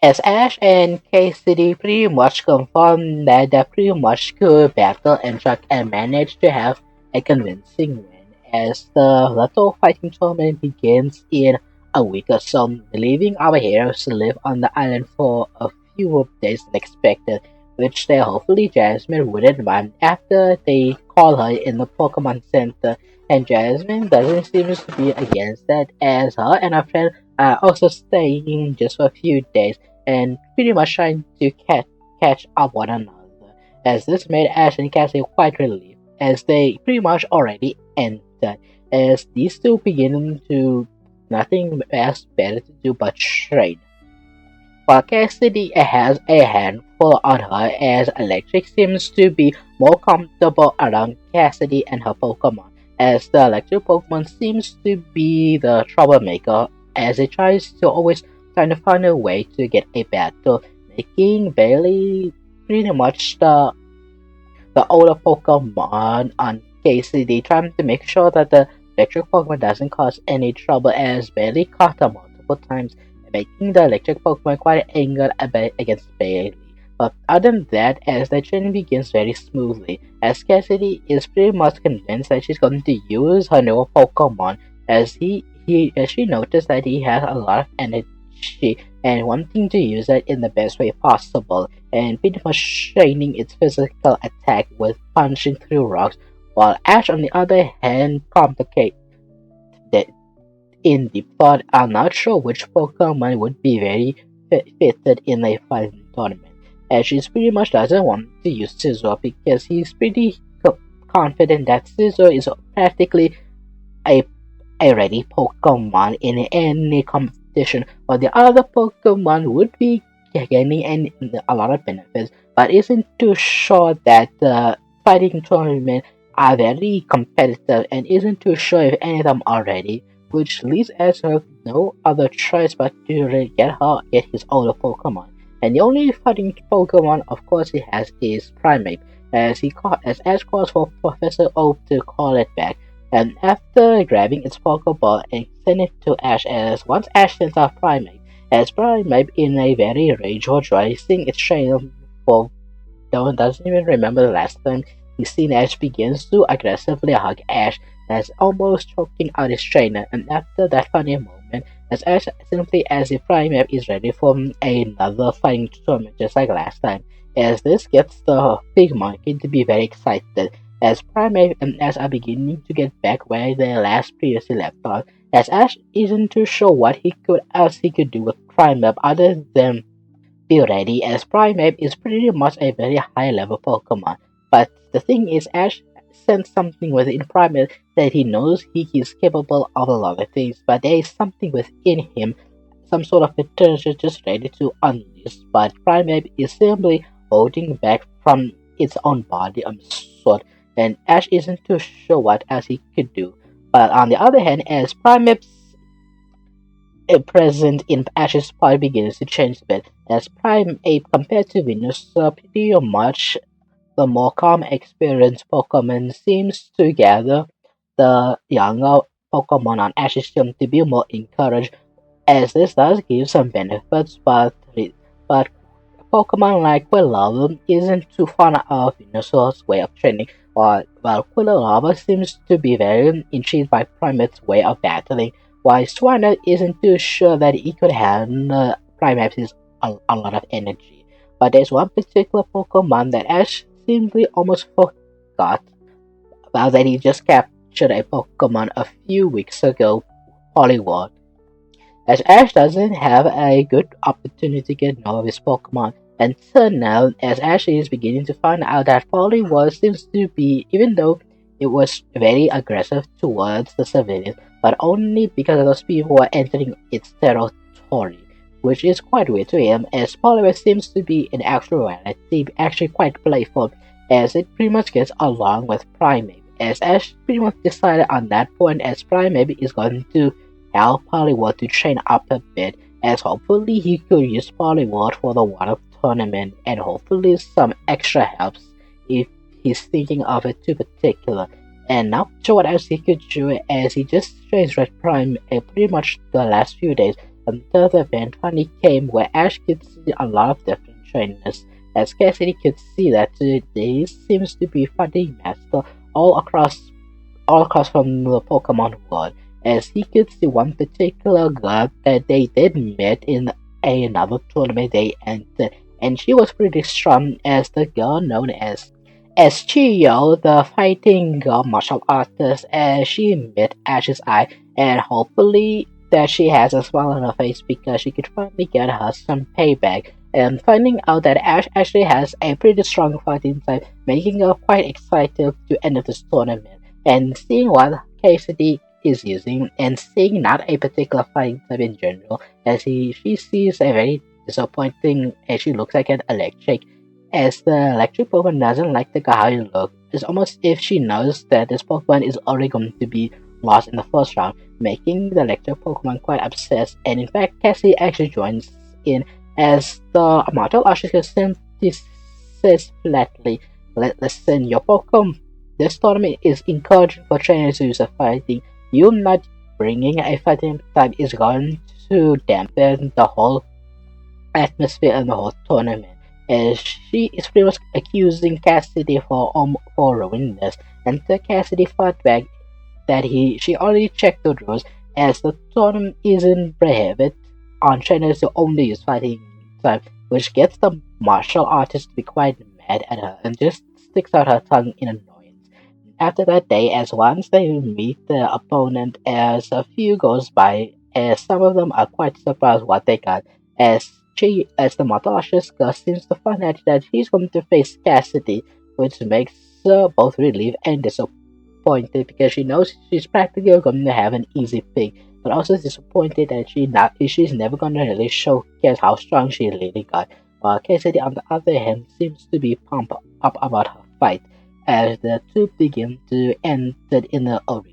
as Ash and Cassidy pretty much confirmed that they pretty much could battle and track and manage to have a convincing win as the little fighting tournament begins in a week or so, leaving our heroes to live on the island for a few more days than expected, which they hopefully Jasmine wouldn't mind after they call her in the Pokemon Center, and Jasmine doesn't seem to be against that as her and her friend are also staying just for a few days and pretty much trying to catch up one another, as this made Ash and Cassie quite relieved, as they pretty much already entered, as these two begin to nothing else better to do but trade. While Cassidy has a handful on her, as Electric seems to be more comfortable around Cassidy and her Pokemon, as the Electric Pokemon seems to be the troublemaker, as it tries to always trying to find a way to get a battle, making Bailey pretty much the older Pokemon on KCD, trying to make sure that the electric Pokemon doesn't cause any trouble, as Bailey caught her multiple times, making the electric Pokemon quite angered against Bailey. But other than that, as the training begins very smoothly, as Cassidy is pretty much convinced that she's going to use her new Pokemon, as she noticed that he has a lot of energy and wanting to use it in the best way possible, and pretty much training its physical attack with punching through rocks, while Ash on the other hand complicated in deep thought. I'm not sure which Pokemon would be very fitted in a fighting tournament, as she pretty much doesn't want to use Scizor because he's pretty confident that Scizor is practically a ready Pokemon in any competition, while the other Pokemon would be gaining a lot of benefits, but isn't too sure that the fighting tournament are very competitive and isn't too sure if any of them are ready, which leaves Ash with no other choice but to get his older Pokemon. And the only fighting Pokemon, of course, he has is Primeape, as Ash calls for Professor Oak to call it back. And after grabbing its Pokeball and sending it to Ash, as once Ash sends out Primeape, as Primeape in a very rage or driving its trainer for doesn't even remember the last time he's seen Ash, begins to aggressively hug Ash, as almost choking out his trainer. And after that funny moment, as Ash simply as if Primeape is ready for another fighting tournament just like last time, as this gets the big monkey to be very excited, as Primeape and Ash are beginning to get back where they previously left off, as Ash isn't too sure what else he could do with Primeape other than be ready, as Primeape is pretty much a very high level Pokemon. But the thing is, Ash senses something within Primeape that he knows he is capable of a lot of things, but there is something within him, some sort of potential just ready to unleash, but Primeape is simply holding back from its own body of sort, and Ash isn't too sure what else he could do. But on the other hand, as Primeape's present in Ash's body begins to change a bit, as Primeape compared to Venus, pretty much the more calm experienced Pokemon seems to gather the younger Pokemon on Ash's team to be more encouraged, as this does give some benefits, but Pokemon like Quilava isn't too fond of Venusaur's way of training, while Quilava seems to be very intrigued by Primeape's way of battling, while Swinub isn't too sure that he could handle Primeape's a lot of energy. But there's one particular Pokemon that Ash simply almost forgot about, that he just captured a Pokemon a few weeks ago, Poliwag. As Ash doesn't have a good opportunity to get to know his Pokemon until now, as Ash is beginning to find out that Poliwag seems to be, even though it was very aggressive towards the civilians, but only because those people were entering its territory, which is quite weird to him, as Poliwag seems to be in actuality actually quite playful, as it pretty much gets along with Primeape, as Ash pretty much decided on that point, as Primeape is going to help Poliwag to train up a bit, as hopefully he could use Poliwag for the Water Tournament, and hopefully some extra helps if he's thinking of it too particular. And not sure what else he could do, as he just trains Red Prime pretty much the last few days, until the event finally came where Ash could see a lot of different trainers. As Cassidy could see that there seems to be fighting master all across from the Pokemon world, as he could see one particular girl that they did meet in another tournament they entered, and she was pretty strong as the girl known as Chiyo, the fighting girl martial artist, as she met Ash's eye, and hopefully that she has a smile on her face because she could finally get her some payback. And finding out that Ash actually has a pretty strong fighting type, making her quite excited to enter this tournament. And seeing what Cassidy is using, and seeing not a particular fighting type in general, as she sees a very disappointing, and she looks like an electric, as the electric Pokemon doesn't like the guy how you look. It's almost if she knows that this Pokemon is already going to be lost in the first round, making the electric Pokemon quite obsessed. And in fact, Cassie actually joins in as the martial artist simply says flatly, listen, your Pokemon, this tournament is encouraging for trainers to use a fighting. You not bringing a fighting type is going to dampen the whole atmosphere and the whole tournament. As she is pretty much accusing Cassidy for ruining this, and Cassidy fought back that she already checked the rules, as the tournament isn't prohibited on trainers to only use fighting type, which gets the martial artist to be quite mad at her and just sticks out her tongue in annoyance. After that day, as once they meet the opponent, as a few goes by, as some of them are quite surprised what they got, as the Matasha's girl seems to find out that he's going to face Cassidy, which makes her both relieved and disappointed because she knows she's practically going to have an easy pick, but also disappointed that she's never going to really showcase how strong she really got. While Cassidy, on the other hand, seems to be pumped up about her fight as the two begin to enter in the arena.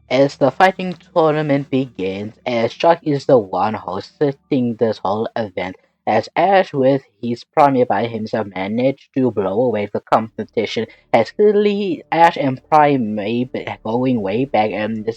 As the fighting tournament begins, as Chuck is the one hosting this whole event, as Ash with his Prime by himself managed to blow away the competition, as clearly Ash and Prime may be going way back, and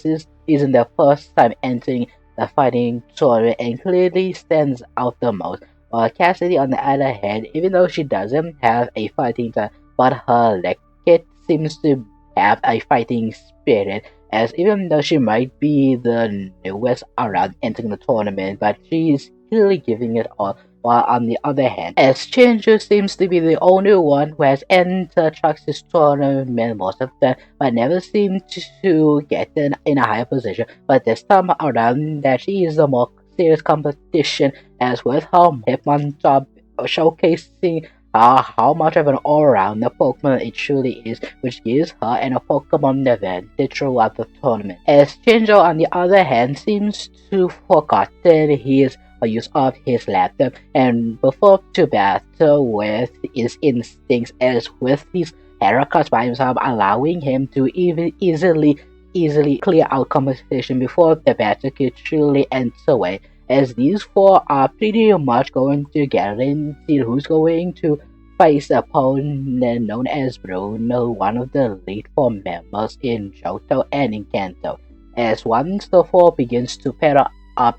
isn't their first time entering the fighting tournament, and clearly stands out the most. While Cassidy, on the other hand, even though she doesn't have a fighting type, but her leg kit seems to have a fighting spirit, as even though she might be the newest around entering the tournament, but she's clearly giving it all. While on the other hand, as Chimchar seems to be the only one who has entered Trucks' tournament most of the time, but never seemed to get in a higher position. But this time around, that she is the more serious competition, as with her Hitmonchan showcasing how much of an all-rounder Pokemon it truly is, which gives her and a Pokemon advantage throughout the tournament. As Chinjo, on the other hand, seems to forgotten his use of his laptop and before to battle with his instincts, as with his haircuts by himself, allowing him to easily clear out competition before the battle could truly enter away, as these four are pretty much going to guarantee who's going to face the opponent known as Bruno, one of the lead four members in Johto and in Kanto. As once the four begins to pair up,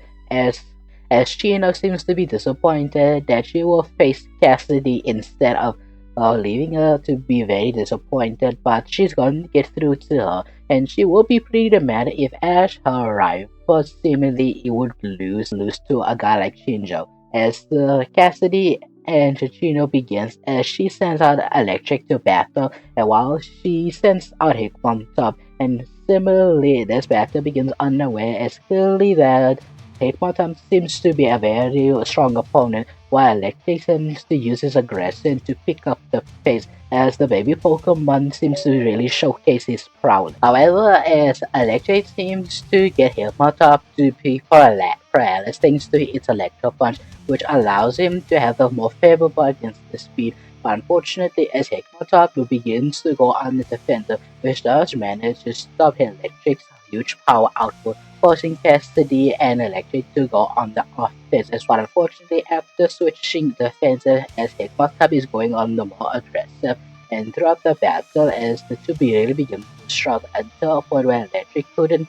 as Chino seems to be disappointed that she will face Cassidy instead of leaving her to be very disappointed, but she's going to get through to her, and she will be pretty mad if Ash, her rival, seemingly would lose to a guy like Shinjo. As Cassidy and Chino begins, as she sends out Electric to battle, and while she sends out Hitmonchan, and similarly this battle begins unaware, as clearly that Hitmonchan seems to be a very strong opponent, while Electric seems to use his aggression to pick up the pace, as the baby Pokemon seems to really showcase his prowess. However, as Electric seems to get Hitmonchan to be paralyzed thanks to its Electro Punch, which allows him to have a more favorable against the speed. But unfortunately, as Hitmonchan begins to go on the defensive, which does manage to stop Electric's huge power output, forcing Cassidy and Electric to go on the offense as well. Unfortunately, after switching defenses, as Hitmonchan is going on the more aggressive, and throughout the battle, as the two really begin to struggle until a point where Electric could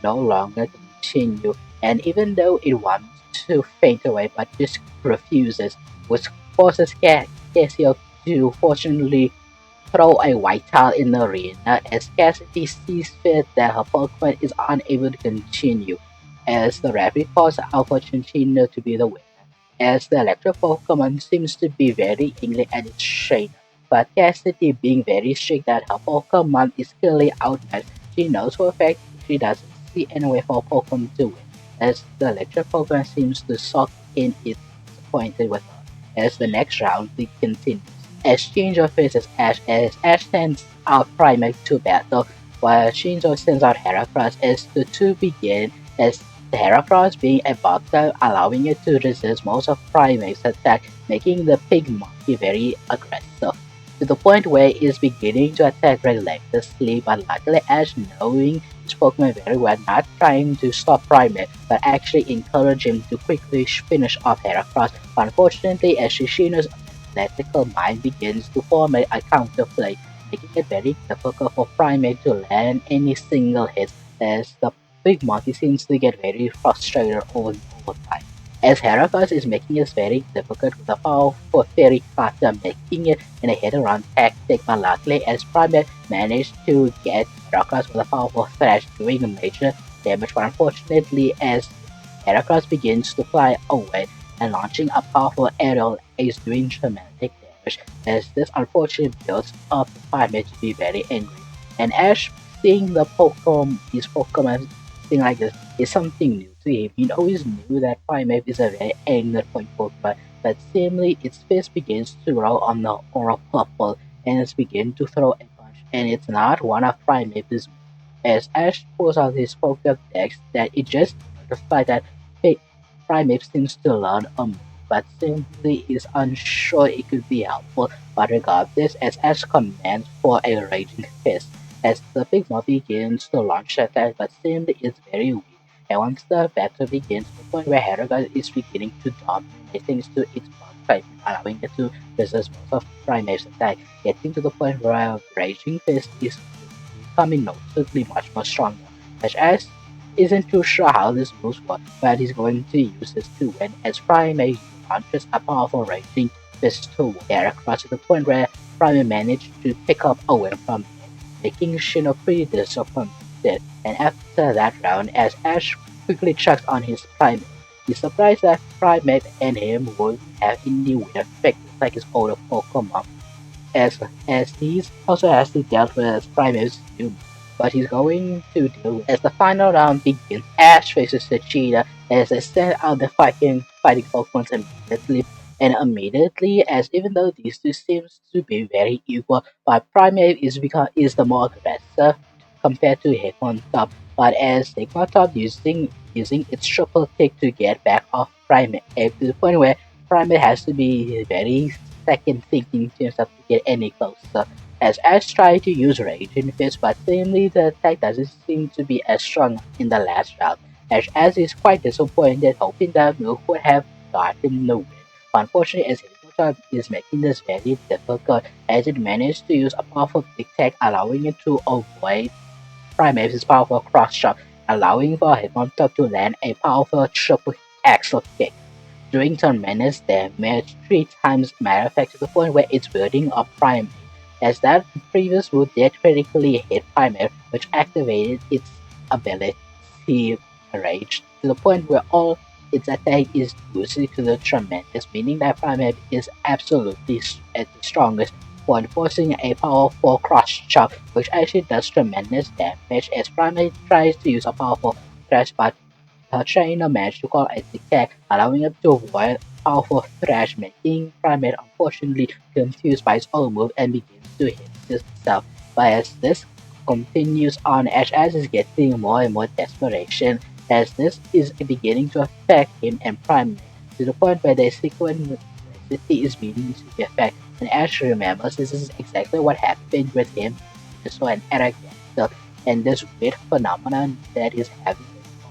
no longer continue and even though it wants to faint away but just refuses, which forces Casio to fortunately throw a white tile in the arena as Cassidy sees fit that her Pokemon is unable to continue, as the referee calls out for Chinchino to be the winner, as the electric Pokemon seems to be very angry at its trainer. But Cassidy, being very strict that her Pokemon is clearly outmatched, she knows for a fact she doesn't see any way for Pokemon to win, as the electric Pokemon seems to suck in its disappointed with her, as the next round continues. Exchange faces Ash as Ash sends out Primeape to battle, while Shinzo sends out Heracross as the two begin, as the Heracross being a bottle, allowing it to resist most of Primeape's attack, making the pig monkey very aggressive, to the point where it is beginning to attack relentlessly, but luckily Ash, knowing his Pokemon very well, not trying to stop Primeape, but actually encourage him to quickly finish off Heracross. Unfortunately, as Shishino's analytical mind begins to formulate a counterplay, making it very difficult for Primate to land any single hit, as the big monkey seems to get very frustrated over time. As Heracross is making it very difficult with the powerful Fairy Cutter, making it in a hit-and-run tactic, but luckily as Primate managed to get Heracross with a powerful Thrash doing major damage, but unfortunately as Heracross begins to fly away and launching a powerful aerial is doing traumatic damage, as this unfortunately builds up the Primate to be very angry. And Ash, seeing these Pokemon thing like this is something new to him. He always knew that Primate is a very angry point Pokemon, but seemingly its face begins to grow on the aura purple and it's begin to throw a punch, and it's not one of Primate's. As Ash pulls out his Pokédex, that it just notified that Primate seems to learn a move, but simply is unsure it could be helpful. But regardless, as Ash commands for a Raging Fist, as the Pigma begins to launch attack, but simply is very weak. And once the battle begins, the point where Heragon is beginning to dominate thanks to its bug type, allowing it to resist most of Primate's attack, getting to the point where Raging Fist is becoming noticeably much more stronger. As Ash isn't too sure how this moves work, but he's going to use this to win, as Primate launches a powerful Raging Fist to across to the point where Primate managed to pick up a win from it, making Shino pretty disappointed. And after that round, as Ash quickly checks on his Primate, he's surprised that Primate and him won't have any weird effects like his older Pokemon, as he's also has to deal with Primate's new, but he's going to deal with as the final round begins. Ash faces the cheetah as they send out the fighting Pokemon immediately, as even though these two seems to be very equal, but Primate is the more aggressive compared to Hitmontop, but as Hitmontop using its triple kick to get back off Primate, to the point where Primate has to be very second thinking to himself to get any closer. As Ash tried to use Rage in Fist, but seemingly the attack doesn't seem to be as strong in the last round. Ash is quite disappointed, hoping that Milk would have gotten the win. But unfortunately, as Hitmontop is making this very difficult, as it managed to use a powerful Big Tech, allowing it to avoid Primate's powerful cross shot, allowing for Hitmontop to land a powerful triple axle kick, doing tremendous damage 3 times, matter of fact, to the point where it's building up Primate, as that previous move did critically hit Primate, which activated its ability Rage, to the point where all its attack is boosted to the tremendous, meaning that Primate is absolutely at the strongest point, forcing a powerful cross chop, which actually does tremendous damage as Primate tries to use a powerful thrash, but her trainer managed to call a attack, allowing him to avoid powerful thrash, making Primate unfortunately confused by his own move and begins to hit himself. But as this continues on, Ash is getting more and more desperation, as this is beginning to affect him and Primate, to the point where the sequence is beginning to be affected. And Ash remembers this is exactly what happened with him, so an Aragasta, and this weird phenomenon that is having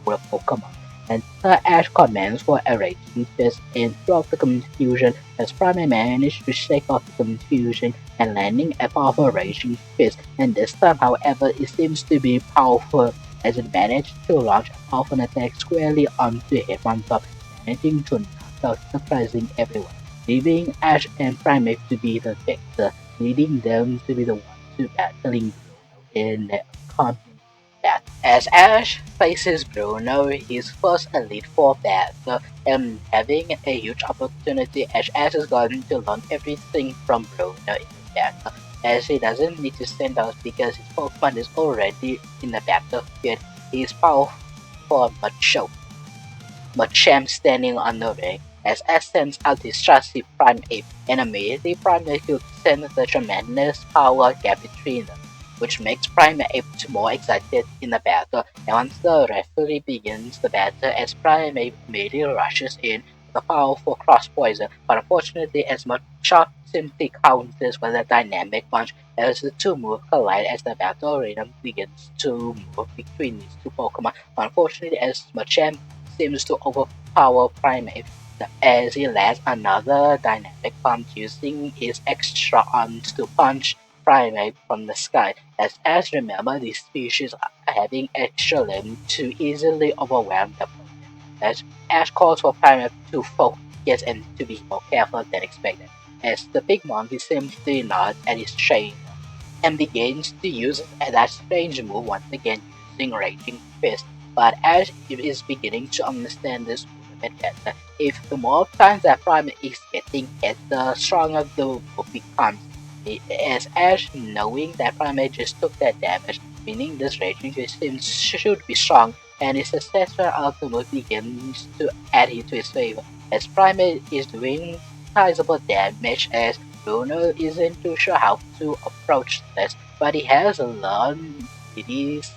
with Pokemon. And Ash commands for a Raging Fist, and throughout the confusion, as Primate managed to shake off the confusion and landing a powerful Raging Fist. And this time, however, it seems to be powerful as it managed to launch a powerful attack squarely onto Hitmoncop, managing to knock out surprising everyone, leaving Ash and Primeape to be the victor, leading them to be the ones to battling Bruno in the upcoming battle. As Ash faces Bruno, his first Elite Four battle, and having a huge opportunity as Ash is going to learn everything from Bruno in this battle, as he doesn't need to stand out because his Pokemon is already in the battlefield. He is powerful for Machamp standing on the ring as Ash sends out his trusty Primeape, and immediately Primeape sends the tremendous power gap between them, which makes Primeape more excited in the battle. And once the referee begins the battle, as Primeape immediately rushes in with a powerful cross poison, but unfortunately, as Machamp simply counters with a dynamic punch as the two moves collide as the battle arena begins to move between these two Pokemon. Unfortunately, as Machamp seems to overpower Primeape as he lands another dynamic punch using his extra arms to punch Primeape from the sky. As remember, these species are having extra limbs to easily overwhelm the opponent. As Ash calls for Primeape to focus and to be more careful than expected, as the big monkey simply nods at his trainer and begins to use that strange move once again using Raging Fist. But Ash is beginning to understand this move a bit better. If the more times that Prime is getting hit, the stronger the move becomes. As Ash, knowing that Prime just took that damage, meaning this Raging Fist should be strong, and his successor of the move begins to add into his favor. As Prime is doing sizable damage, as Bruno isn't too sure how to approach this, but he has learned these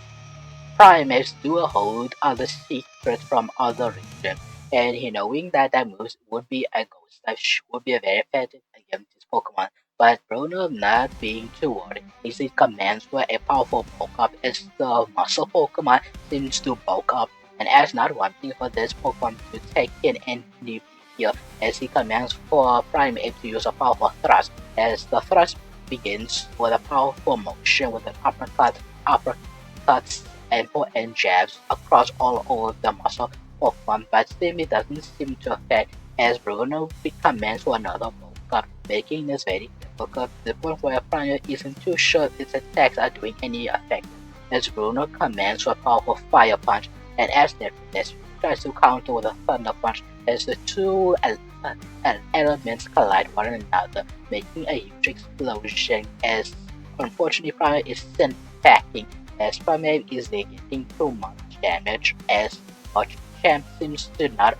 primates do hold other secrets from other regions, and he knowing that that moves would be a ghost type would be very effective against this Pokemon. But Bruno not being too worried, his commands for a powerful bulk up as the muscle Pokemon seems to bulk up, and as not wanting for this Pokemon to take in any here, as he commands for Primeape to use a powerful thrust, as the thrust begins with a powerful motion with an uppercuts and jabs across all of the muscle Pokemon, but still it doesn't seem to affect as Bruno commands for another bulk, making this very difficult to the point where Primeape isn't too sure its attacks are doing any effect. As Bruno commands for a powerful Fire Punch, and as this tries to counter with a Thunder Punch, as the two elements collide one another, making a huge explosion as unfortunately Primeape is sent packing as Primeape is getting too much damage as Machamp seems to not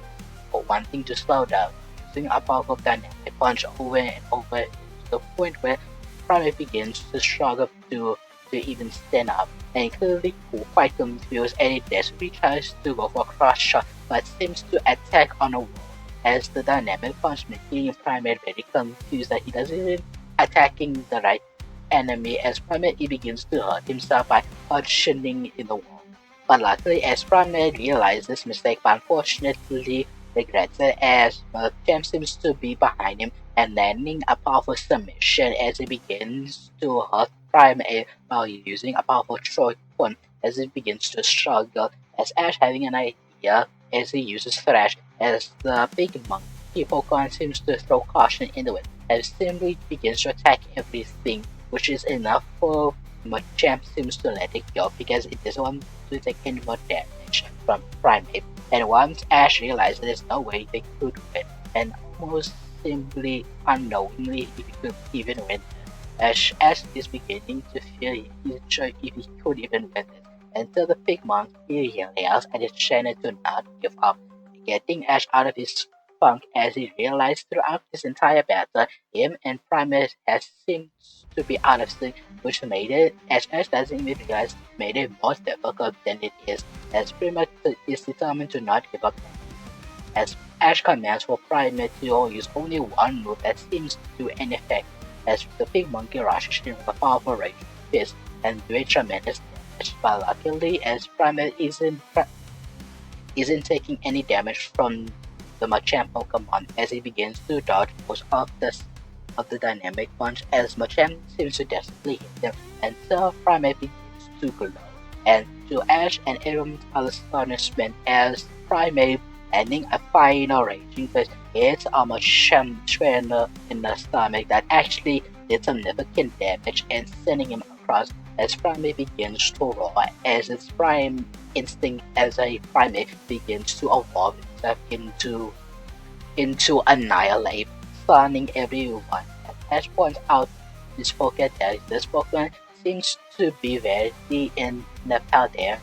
wanting to slow down, using a powerful dynamic punch over and over to the point where Primeape begins to struggle to even stand up, and clearly quite confused, and it desperately tries to go for a cross shot but seems to attack on a wall as the dynamic punch making Primeape very confused that he doesn't even attacking the right enemy as Primeape begins to hurt himself by punching in the wall. But luckily as Primeape realizes this mistake but unfortunately regrets it as Machamp seems to be behind him and landing a powerful submission as he begins to hurt Primeape while using a powerful throw point as he begins to struggle as Ash having an idea as he uses Thrash as the big monkey Pokemon seems to throw caution into it as simply begins to attack everything, which is enough for Machamp seems to let it go because it doesn't want to take any more damage from Primeape. And once Ash realizes there's no way they could win, and almost simply unknowingly if he could even win, Ash is beginning to feel he's not sure if he could even win it until the big monkey yells at his trainer to not give up, getting Ash out of his funk as he realized throughout this entire battle him and Primeape has seemed to be out of sync, which made it, as Ash doesn't even realize, made it more difficult than it is, as Primeape is determined to not give up. As Ash commands for Primeape to use only one move that seems to do any effect, as the big monkey rushes in with a powerful Raging Fist and doing tremendous damage, but luckily as Primeape isn't taking any damage from the Machamp Pokemon as he begins to dodge most of the dynamic punch as Machamp seems to desperately hit him until Primeape begins to glow and to Ash and everyone's astonishment as Primate landing a final raging fist hits a trainer in the stomach that actually did significant damage and sending him across as Primate begins to roar as its prime instinct as a primate begins to evolve itself into annihilate, stunning everyone. As Ash points out this Pokemon that this Pokemon seems to be very in the Paldea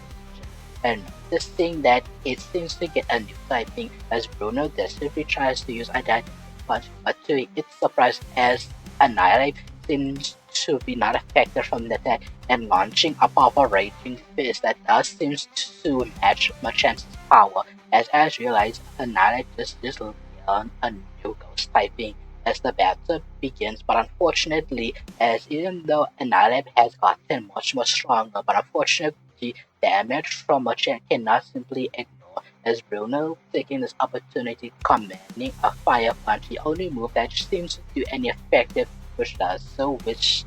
and noticing that it seems to get a new typing as Bruno desperately tries to use Identity Punch, but to its surprise as Annihilate seems to be not affected from the attack and launching a powerful Raging Fist that does seems to match Machance's power as Ash realizes Annihilate just learned a new ghost typing as the battle begins, but unfortunately, as even though Annihilate has gotten much more stronger, but unfortunately damage from Machan cannot simply ignore as Bruno taking this opportunity commanding a fire punch, the only move that seems to do any effective which does so which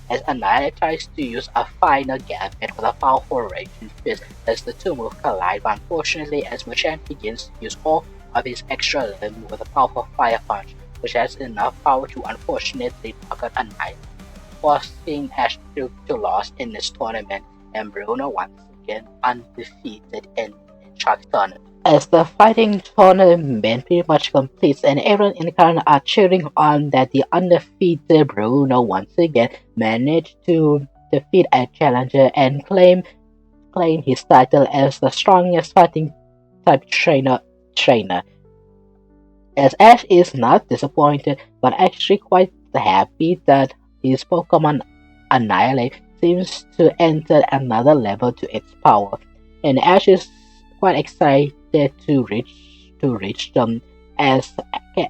as Annihilate tries to use a final gambit with a powerful raging fist as the two moves collide, but unfortunately as Machan begins to use all of his extra limb with a powerful fire punch, which has enough power to unfortunately knock out Annihilate, forcing Ash to lose in this tournament and Bruno once again undefeated in Shark tournament. As the fighting tournament pretty much completes and everyone in the crowd are cheering on that the undefeated Bruno once again managed to defeat a challenger and claim his title as the strongest fighting type trainer. As Ash is not disappointed but actually quite happy that his Pokemon Annihilate seems to enter another level to its power, and Ash is quite excited to reach them as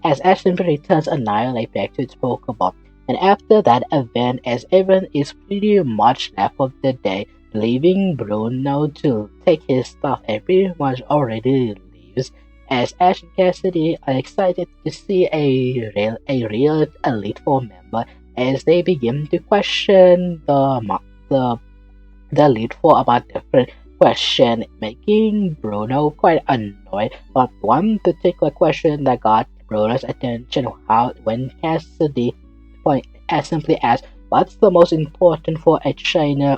Ash simply returns Annihilate back to its Pokemon. And after that event, as everyone is pretty much left of the day, leaving Bruno to take his stuff and pretty much already leaves. As Ash and Cassidy are excited to see a real Elite Four member as they begin to question the Elite Four about different question, making Bruno quite annoyed. But one particular question that got Bruno's attention when Cassidy simply asked, "What's the most important for a trainer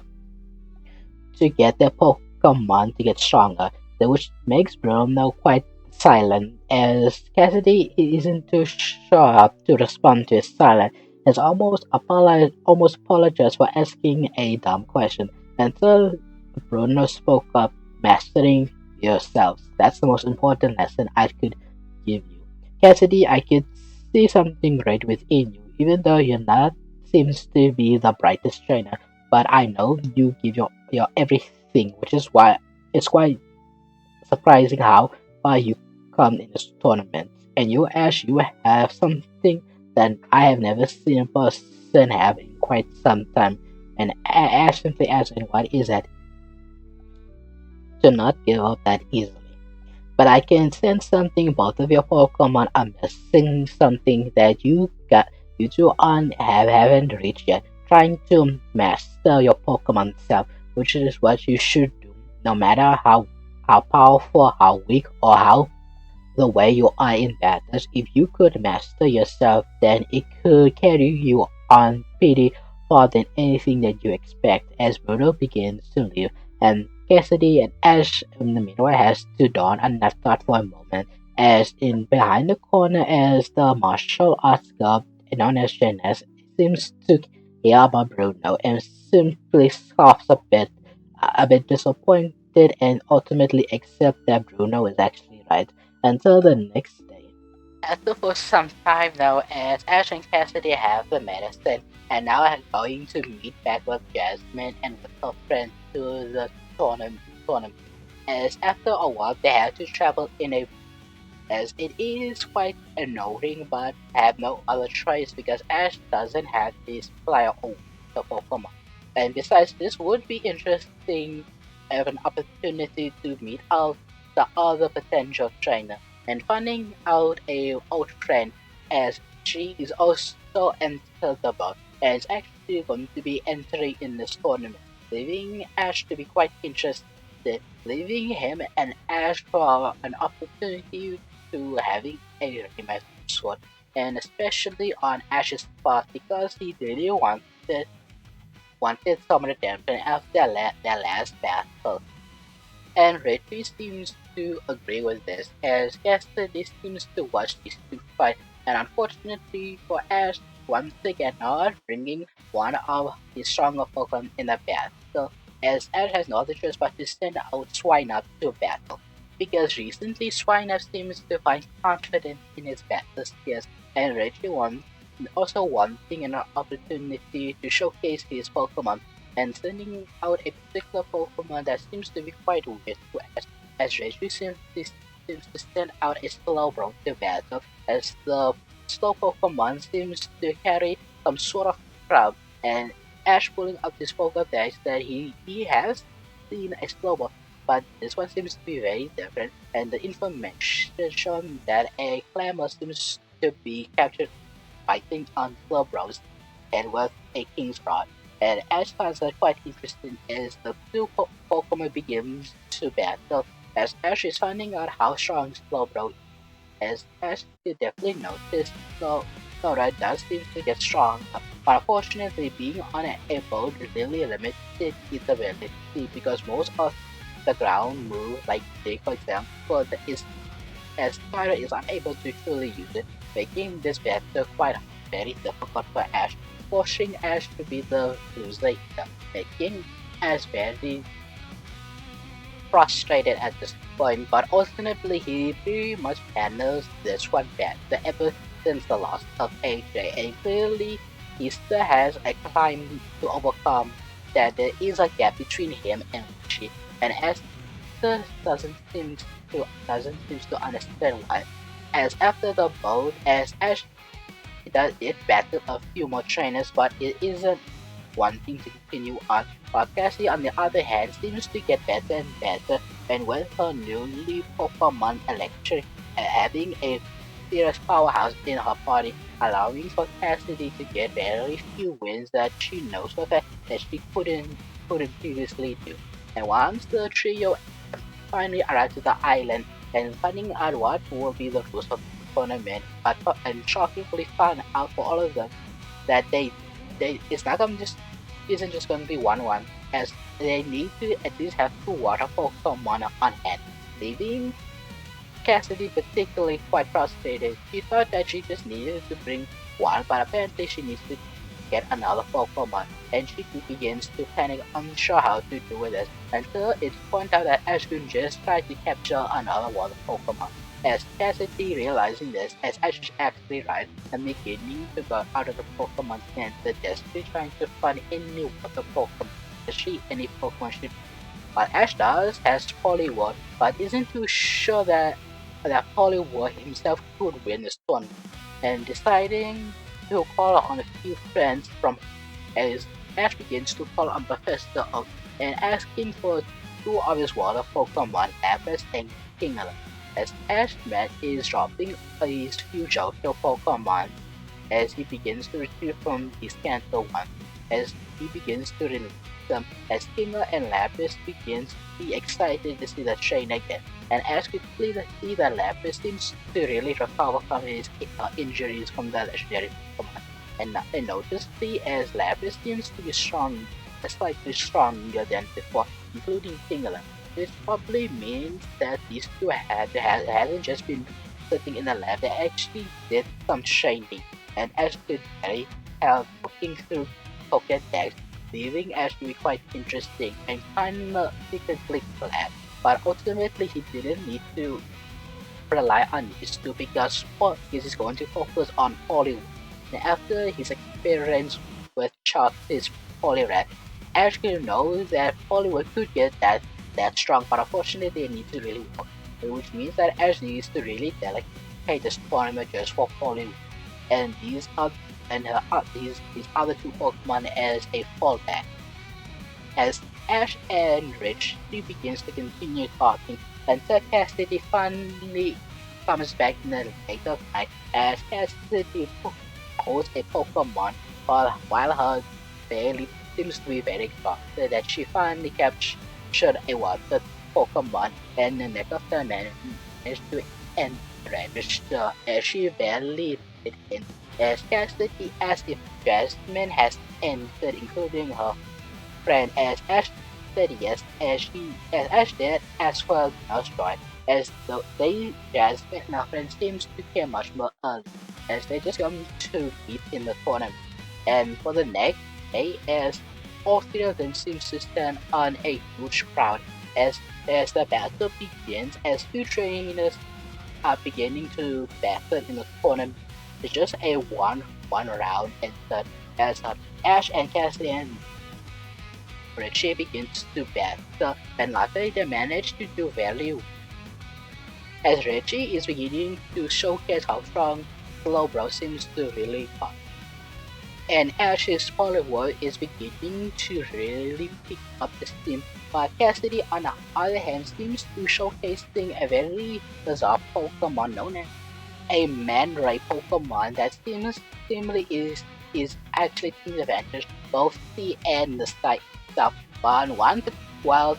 to get their Pokemon to get stronger?" Which makes Bruno quite silent, as Cassidy isn't too sure to respond to his silence. Has almost apologized for asking a dumb question until Bruno spoke up, "Mastering yourselves. That's the most important lesson I could give you. Cassidy, I could see something great within you, even though you're not seems to be the brightest trainer. But I know you give your everything, which is why it's quite surprising how far you come in this tournament. And you, Ash, you have something that I have never seen a person have in quite some time." And Ash simply asking, "What is that?" "To not give up that easily. But I can sense something both of your Pokemon are missing, something that you two haven't reached yet. Trying to master your Pokemon self, which is what you should do, no matter how powerful, how weak, or how the way you are in battles. If you could master yourself, then it could carry you on pretty far than anything that you expect." As Bruno begins to leave, and Cassidy and Ash in the meanwhile has to dawn on that thought for a moment, as in behind the corner as the martial arts girl known as Janice seems to hear about Bruno and simply scoffs a bit disappointed, and ultimately accept that Bruno is actually right until the next day. After for some time now, as Ash and Cassidy have the medicine and now are going to meet back with Jasmine and with her friend to the tournament. As after a while they have to travel in a as it is quite annoying but have no other choice because Ash doesn't have his flyer on the Pokemon. And besides, this would be interesting have an opportunity to meet out the other potential trainer and finding out a old friend as she is also entered the boat and is actually going to be entering in this tournament. leaving Ash to be quite interested, leaving him and Ash for an opportunity to having a rematch sword, and especially on Ash's part because he really wanted some redemption after their last battle. And Redfish seems to agree with this, as Cassidy seems to watch these two fight, and unfortunately for Ash, once again not bringing one of his stronger Pokemon in the battle, as Ash has no other choice but to send out Swinub to battle. Because recently Swinub seems to find confidence in his battle skills, and Reggie also wanting an opportunity to showcase his Pokemon and sending out a particular Pokemon that seems to be quite weird to as Reggie seems to send out a Slowbro to battle, as the slow Pokemon seems to carry some sort of crab, and Ash pulling out his Pokedex that he has seen a Slowbro, but this one seems to be very different, and the information shown that a Clamor seems to be captured fighting on Slowbros and with a King's Rod. And Ash finds that quite interesting as the two Pokemon begins to battle, as Ash is finding out how strong Slowbro is. As Ash could definitely notice, Slowbro does seem to get stronger, but unfortunately being on a boat really limited its ability because most of the ground move, like Dig for example, is as Spider is unable to truly use it, making this battle quite very difficult for Ash, forcing Ash to be the loser here, making Ash very frustrated at this point, but ultimately he pretty much handles this one better ever since the loss of AJ, and clearly he still has a climb to overcome, that there is a gap between him and Richie, and Ash doesn't seem to understand why. As after the boat, as Ash it battled a few more trainers, but it isn't wanting to continue on. While Cassie, on the other hand, seems to get better and better, and with her newly Pokemon Electric having a serious powerhouse in her party, allowing for Cassidy to get very few wins that she knows of that she couldn't previously do. And once the trio finally arrived to the island and finding out what will be the rules of the tournament, and shockingly found out for all of them that they it's not gonna just isn't just gonna be 1-1, as they need to at least have two water Pokemon on hand, leaving Cassidy particularly quite frustrated. She thought that she just needed to bring one, but apparently she needs to get another Pokemon, and she begins to panic, unsure how to do with it, until it's pointed out that Ashton just tried to capture another water Pokemon. As Cassidy realizing this, as Ash is actually right, and beginning to go out of the Pokemon Center, desperately trying to find any water Pokemon, especially any Pokemon should. While Ash does has Poliwag, but isn't too sure that Poliwag himself could win this tournament, and deciding to call on a few friends from as Ash begins to call on Professor Oak and asking for two of his water Pokemon, Lapras and Kingler. As Ash met is dropping his few Johto Pokemon as he begins to retrieve from his Kanto one, as he begins to release them, as Kingler and Lapras begins to be excited to see the train again, and as quickly see that Lapras seems to really recover from his injuries from the legendary Pokemon, and noticeably as Lapras seems to be slightly stronger than before, including Kingler. This probably means that these two hadn't just been sitting in the lab, they actually did some training, and Ash could very help looking through Pokédex, leaving Ash to be quite interesting and kinda secretly glad. But ultimately he didn't need to rely on these two because he's going to focus on Poliwag. And after his experience with his Poliwrath, Ash could know that Poliwag could get that strong, but unfortunately they need to really work, which means that Ash needs to really dedicate this tournament just for Poliwag, and these other two Pokemon as a fallback. As Ash and Rich begins to continue talking until Cassidy finally comes back in the late of night, as Cassidy holds a Pokemon while her barely seems to be very exhausted that she finally captured a water Pokemon and the next of the managed to end the register as she barely let it in. As Cassidy asks if Jasmine has entered, including her friend, as Ash said yes, as Ash did as well now joined, as the they Jasmine and her friend seems to care much more early, as they just come to meet in the tournament. And for the next day, as all three of them seems to stand on a huge crowd as the battle begins, as two trainers are beginning to battle in the tournament. It's just a one round entered as Ash and Cassidy and Richie begins to battle, and luckily they manage to do very well, as Richie is beginning to showcase how strong Slowbro seems to really got. And Ash's polar world is beginning to really pick up the steam, while Cassidy on the other hand seems to showcasing a very bizarre Pokemon known as a man-ray Pokemon that seemingly is actually taking advantage both sea and the sky itself. But while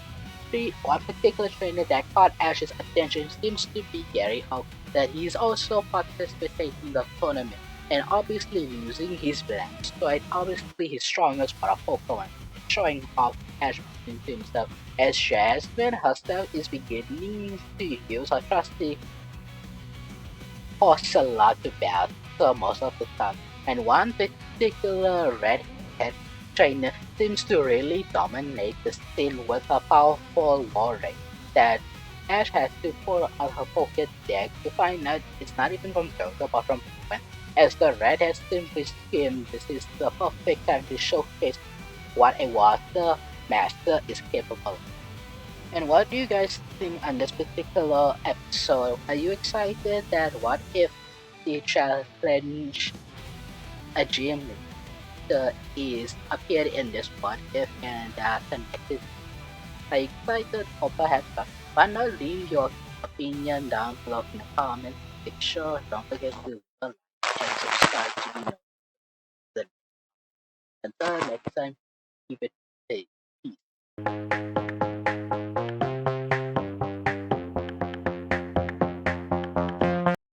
one particular trainer that caught Ash's attention seems to be Gary Hope, that he's also participating in the tournament and obviously using his Blastoise, obviously his strongest part of Pokemon, showing off Ash to himself as Jasmine herself is beginning to use her trusty Ocelot to battle most of the time, and one particular red-head trainer seems to really dominate the scene with a powerful war ray that Ash has to pull out her Pokédex to find out it's not even from Johto but from Pokémon. As the redhead simply screams, this is the perfect time to showcase what a water master is capable of. And what do you guys think on this particular episode? Are you excited that what if the challenge a gym is appeared in this what if and connected? Are you excited or perhaps not? Why not leave your opinion down below in the comments? Make sure don't forget to like and subscribe to be notified. Until next time, keep it safe. Peace.